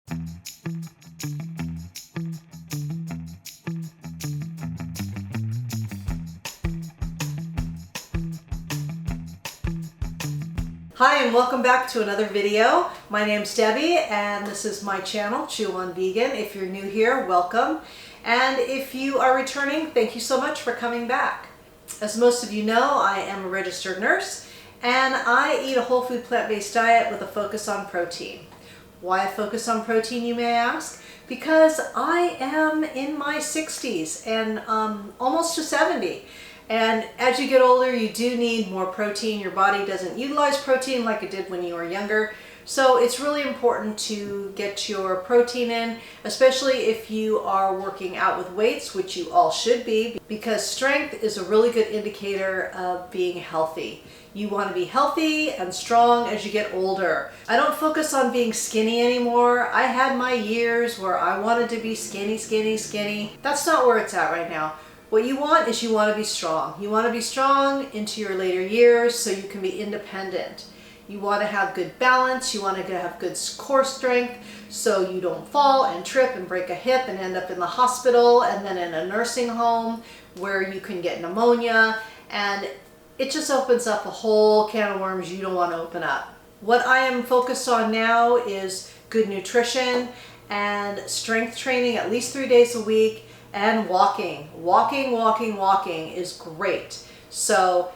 Hi, and welcome back to another video. My name's Debbie and this is my channel, Chew on Vegan. If you're new here, welcome. And if you are returning, thank you so much for coming back. As most of you know, I am a registered nurse and I eat a whole food plant-based diet with a focus on protein. Why a focus on protein, you may ask? Because I am in my 60s and almost to 70. And as you get older, you do need more protein. Your body doesn't utilize protein like it did when you were younger. So it's really important to get your protein in, especially if you are working out with weights, which you all should be, because strength is a really good indicator of being healthy. You want to be healthy and strong as you get older. I don't focus on being skinny anymore. I had my years where I wanted to be skinny, skinny, skinny. That's not where it's at right now. What you want is you want to be strong. You want to be strong into your later years so you can be independent. You want to have good balance. You want to have good core strength so you don't fall and trip and break a hip and end up in the hospital and then in a nursing home where you can get pneumonia, and it just opens up a whole can of worms you don't want to open up. What I am focused on now is good nutrition and strength training at least 3 days a week. And walking is great. So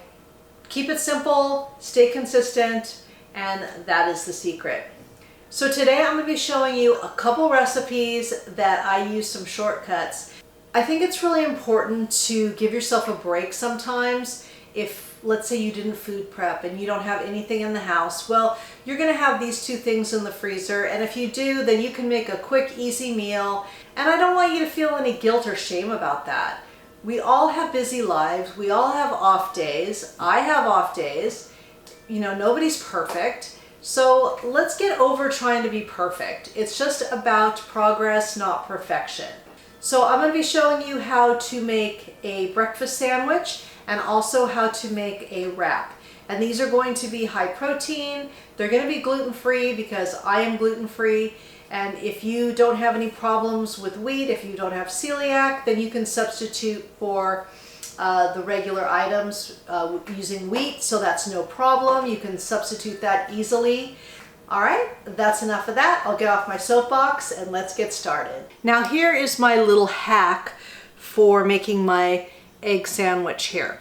keep it simple, stay consistent, and that is the secret. So today I'm going to be showing you a couple recipes that I use some shortcuts. I think it's really important to give yourself a break sometimes. If, let's say, you didn't food prep and you don't have anything in the house, well, you're going to have these two things in the freezer, and if you do, then you can make a quick, easy meal. And I don't want you to feel any guilt or shame about that. We all have busy lives. We all have off days. I have off days. You know, nobody's perfect. So let's get over trying to be perfect. It's just about progress, not perfection. So I'm going to be showing you how to make a breakfast sandwich and also how to make a wrap. And these are going to be high protein. They're going to be gluten-free because I am gluten-free. And if you don't have any problems with wheat, if you don't have celiac, then you can substitute for the regular items using wheat, so that's no problem. You can substitute that easily. All right, that's enough of that. I'll get off my soapbox and let's get started. Now here is my little hack for making my egg sandwich here.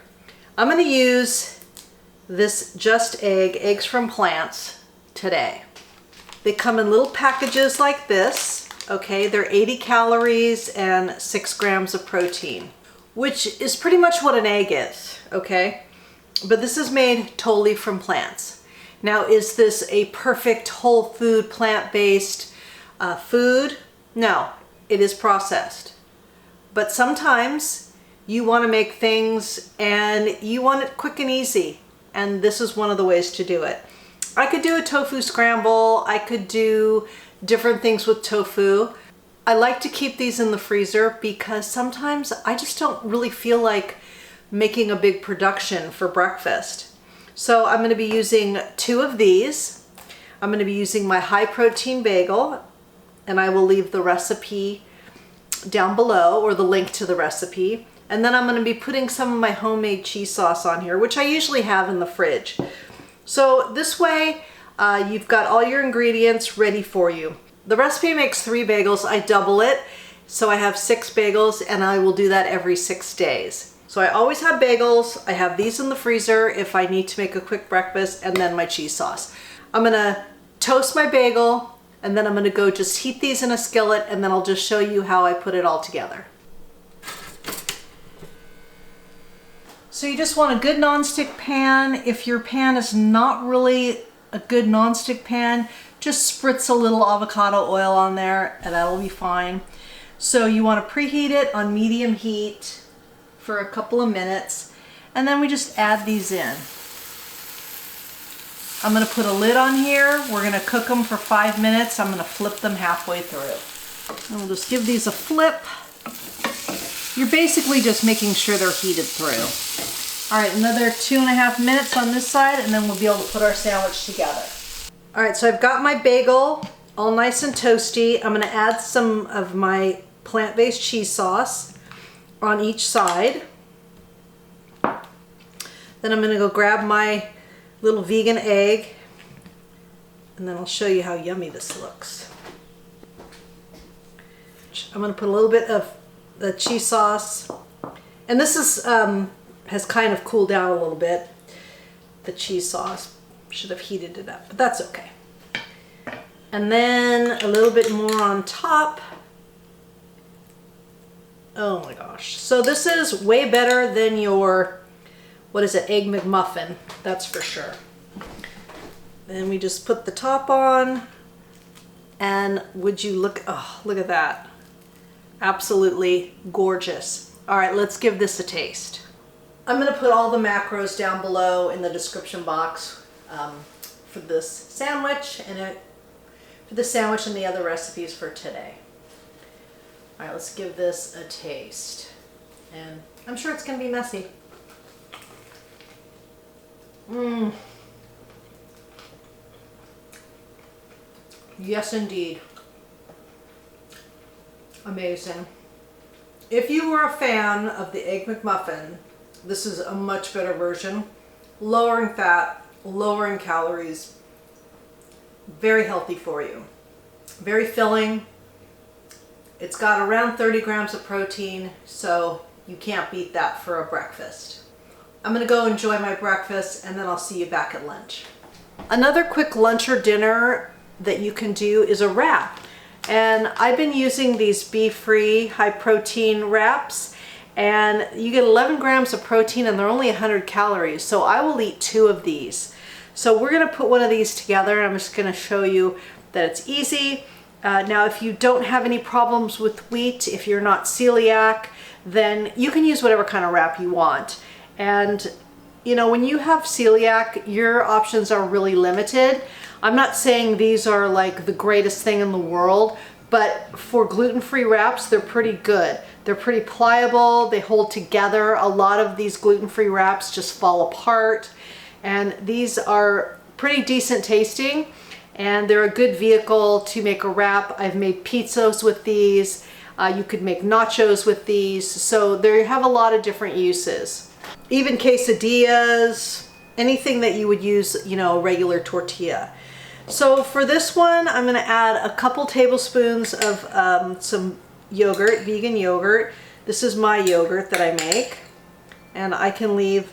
I'm going to use this Just eggs from plants today. They come in little packages like this, okay? They're 80 calories and 6 grams of protein, which is pretty much what an egg is, okay? But this is made totally from plants. Now, is this a perfect whole food, plant-based food? No, it is processed. But sometimes you want to make things and you want it quick and easy, and this is one of the ways to do it. I could do a tofu scramble. I could do different things with tofu. I like to keep these in the freezer because sometimes I just don't really feel like making a big production for breakfast. So I'm going to be using 2 of these. I'm going to be using my high protein bagel, and I will leave the recipe down below, or the link to the recipe. And then I'm going to be putting some of my homemade cheese sauce on here, which I usually have in the fridge. So this way, you've got all your ingredients ready for you. The recipe makes 3 bagels. I double it, so I have 6 bagels, and I will do that every 6 days. So I always have bagels. I have these in the freezer if I need to make a quick breakfast, and then my cheese sauce. I'm gonna toast my bagel, and then I'm gonna go just heat these in a skillet, and then I'll just show you how I put it all together. So you just want a good nonstick pan. If your pan is not really a good nonstick pan, just spritz a little avocado oil on there and that'll be fine. So you want to preheat it on medium heat for a couple of minutes, and then we just add these in. I'm going to put a lid on here. We're going to cook them for 5 minutes. I'm going to flip them halfway through. And we'll just give these a flip. You're basically just making sure they're heated through. All right, another 2.5 minutes on this side, and then we'll be able to put our sandwich together. All right, so I've got my bagel all nice and toasty. I'm gonna add some of my plant-based cheese sauce on each side. Then I'm gonna go grab my little vegan egg, and then I'll show you how yummy this looks. I'm gonna put a little bit of the cheese sauce, and this is has kind of cooled down a little bit. The cheese sauce should have heated it up, but that's okay. And then a little bit more on top. Oh my gosh. So this is way better than your, what is it, Egg McMuffin, that's for sure. Then we just put the top on, and would you look, oh, look at that. Absolutely gorgeous. All right, let's give this a taste. I'm gonna put all the macros down below in the description box for this sandwich and the other recipes for today. All right, let's give this a taste. And I'm sure it's gonna be messy. Yes, indeed. Amazing. If you were a fan of the Egg McMuffin, this is a much better version. Lower in fat, lower in calories, very healthy for you. Very filling. It's got around 30 grams of protein, so you can't beat that for a breakfast. I'm gonna go enjoy my breakfast, and then I'll see you back at lunch. Another quick lunch or dinner that you can do is a wrap. And I've been using these beef-free high-protein wraps, and you get 11 grams of protein and they're only 100 calories. So I will eat 2 of these. So we're gonna put one of these together, and I'm just gonna show you that it's easy. Now, if you don't have any problems with wheat, if you're not celiac, then you can use whatever kind of wrap you want. And you know, when you have celiac, your options are really limited. I'm not saying these are like the greatest thing in the world, but for gluten-free wraps, they're pretty good. They're pretty pliable, they hold together. A lot of these gluten-free wraps just fall apart, and these are pretty decent tasting, and they're a good vehicle to make a wrap. I've made pizzas with these. You could make nachos with these, so they have a lot of different uses. Even quesadillas, anything that you would use, you know, a regular tortilla. So for this one, I'm gonna add a couple tablespoons of some yogurt, vegan yogurt. This is my yogurt that I make, and I can leave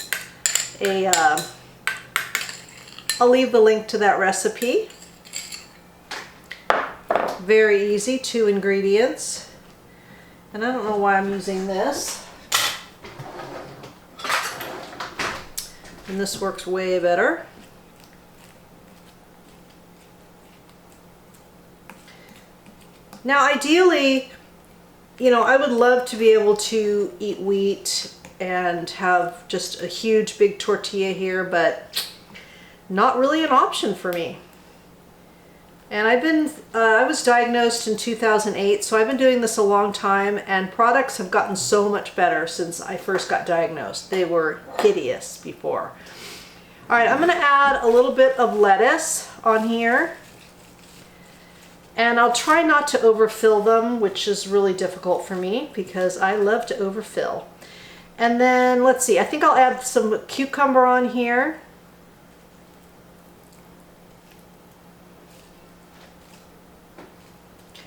a, I'll leave the link to that recipe. Very easy, 2 ingredients. And I don't know why I'm using this. And this works way better. Now, ideally, you know, I would love to be able to eat wheat and have just a huge big tortilla here, but not really an option for me. And I was diagnosed in 2008, so I've been doing this a long time, and products have gotten so much better since I first got diagnosed. They were hideous before. All right, I'm gonna add a little bit of lettuce on here. And I'll try not to overfill them, which is really difficult for me because I love to overfill. And then, let's see, I think I'll add some cucumber on here.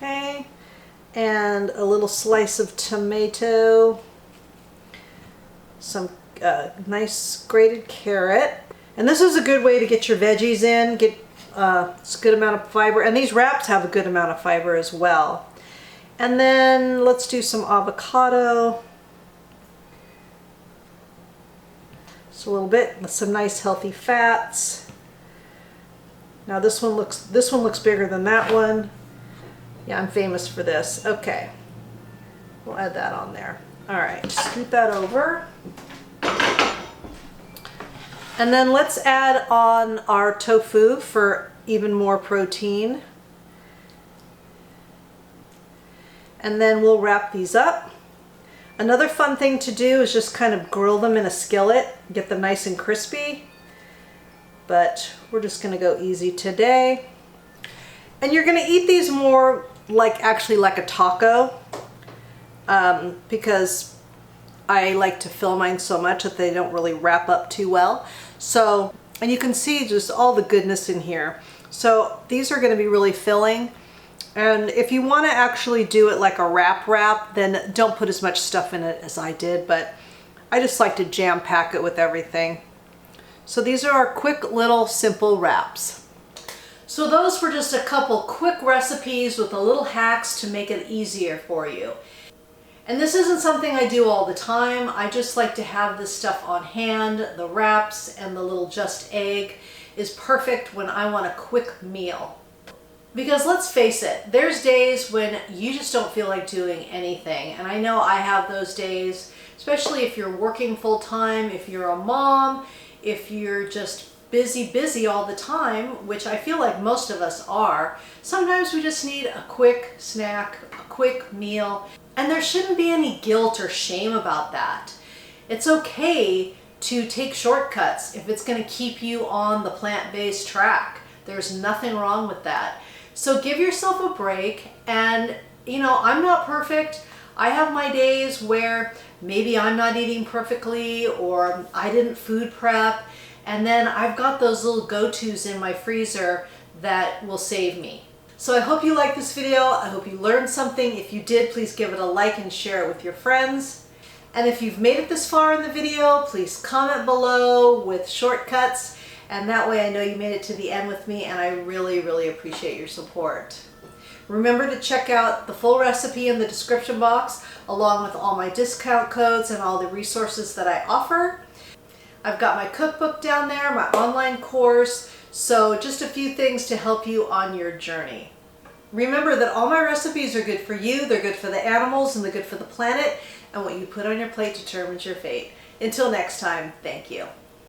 Okay, and a little slice of tomato, some nice grated carrot. And this is a good way to get your veggies in, get it's a good amount of fiber, and these wraps have a good amount of fiber as well. And then let's do some avocado. Just a little bit with some nice healthy fats. Now this one looks bigger than that one. Yeah, I'm famous for this. Okay, we'll add that on there. All right, scoot that over. And then let's add on our tofu for even more protein. And then we'll wrap these up. Another fun thing to do is just kind of grill them in a skillet, get them nice and crispy. But we're just gonna go easy today. And you're gonna eat these more like actually like a taco, because I like to fill mine so much that they don't really wrap up too well. So, and you can see just all the goodness in here. So these are gonna be really filling. And if you wanna actually do it like a wrap, then don't put as much stuff in it as I did, but I just like to jam pack it with everything. So these are our quick little simple wraps. So those were just a couple quick recipes with a little hacks to make it easier for you. And this isn't something I do all the time. I just like to have this stuff on hand. The wraps and the little just egg is perfect when I want a quick meal. Because let's face it, there's days when you just don't feel like doing anything. And I know I have those days, especially if you're working full time, if you're a mom, if you're just busy all the time, which I feel like most of us are. Sometimes we just need a quick snack, a quick meal. And there shouldn't be any guilt or shame about that. It's okay to take shortcuts if it's going to keep you on the plant-based track. There's nothing wrong with that. So give yourself a break. And you know, I'm not perfect. I have my days where maybe I'm not eating perfectly or I didn't food prep. And then I've got those little go-tos in my freezer that will save me. So I hope you liked this video. I hope you learned something. If you did, please give it a like and share it with your friends. And if you've made it this far in the video, please comment below with shortcuts. And that way I know you made it to the end with me, and I really appreciate your support. Remember to check out the full recipe in the description box, along with all my discount codes and all the resources that I offer. I've got my cookbook down there, my online course, so just a few things to help you on your journey. Remember that all my recipes are good for you, they're good for the animals, and they're good for the planet, and what you put on your plate determines your fate. Until next time, thank you.